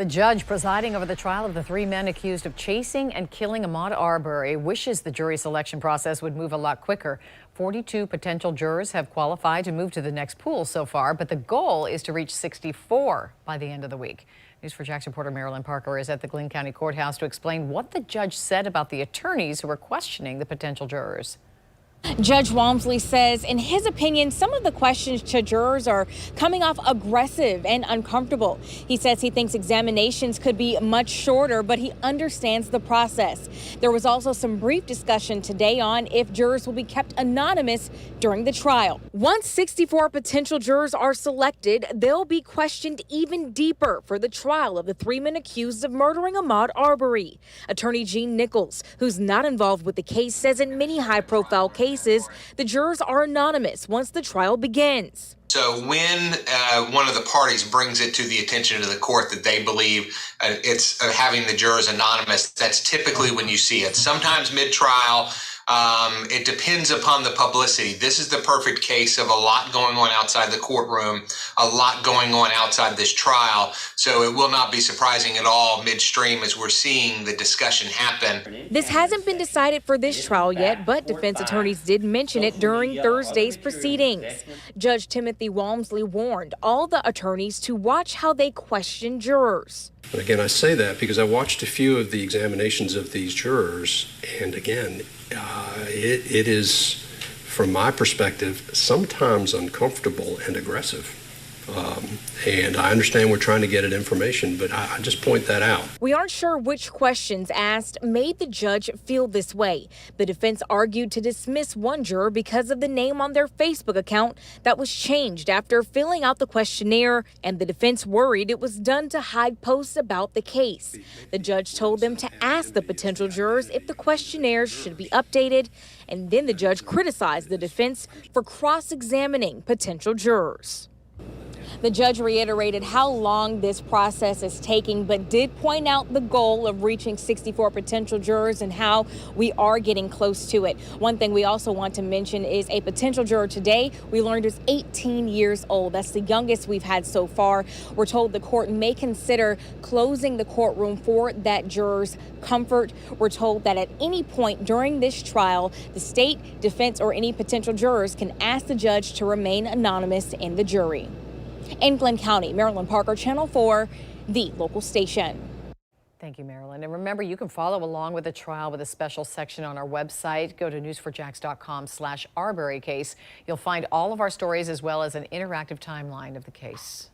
The judge presiding over the trial of the three men accused of chasing and killing Ahmaud Arbery wishes the jury selection process would move a lot quicker. 42 potential jurors have qualified to move to the next pool so far, but the goal is to reach 64 by the end of the week. News4JAX reporter Marilyn Parker is at the Glynn County Courthouse to explain what the judge said about the attorneys who are questioning the potential jurors. Judge Walmsley says, in his opinion, some of the questions to jurors are coming off aggressive and uncomfortable. He says he thinks examinations could be much shorter, but he understands the process. There was also some brief discussion today on if jurors will be kept anonymous during the trial. Once 64 potential jurors are selected, they'll be questioned even deeper for the trial of the three men accused of murdering Ahmaud Arbery. Attorney Gene Nichols, who's not involved with the case, says in many high-profile cases, the jurors are anonymous once the trial begins. So when one of the parties brings it to the attention of the court that they believe it's having the jurors anonymous, that's typically when you see it. Sometimes mid-trial, it depends upon the publicity. This is the perfect case of a lot going on outside the courtroom, a lot going on outside this trial. So it will not be surprising at all midstream as we're seeing the discussion happen. This hasn't been decided for this trial yet, but defense attorneys did mention it during Thursday's proceedings. Judge Timothy Walmsley warned all the attorneys to watch how they question jurors. But again, I say that because I watched a few of the examinations of these jurors, and again, it is, from my perspective, sometimes uncomfortable and aggressive. And I understand we're trying to get at information, but I just point that out. We aren't sure which questions asked made the judge feel this way. The defense argued to dismiss one juror because of the name on their Facebook account that was changed after filling out the questionnaire, and the defense worried it was done to hide posts about the case. The judge told them to ask the potential jurors if the questionnaires should be updated, and then the judge criticized the defense for cross-examining potential jurors. The judge reiterated how long this process is taking, but did point out the goal of reaching 64 potential jurors and how we are getting close to it. One thing we also want to mention is a potential juror today we learned is 18 years old. That's the youngest we've had so far. We're told the court may consider closing the courtroom for that juror's comfort. We're told that at any point during this trial, the state, defense, or any potential jurors can ask the judge to remain anonymous in the jury. In Glynn County, Marilyn Parker, Channel 4, the local station. Thank you, Marilyn. And remember, you can follow along with the trial with a special section on our website. Go to news4jax.com/Arbery case. You'll find all of our stories as well as an interactive timeline of the case.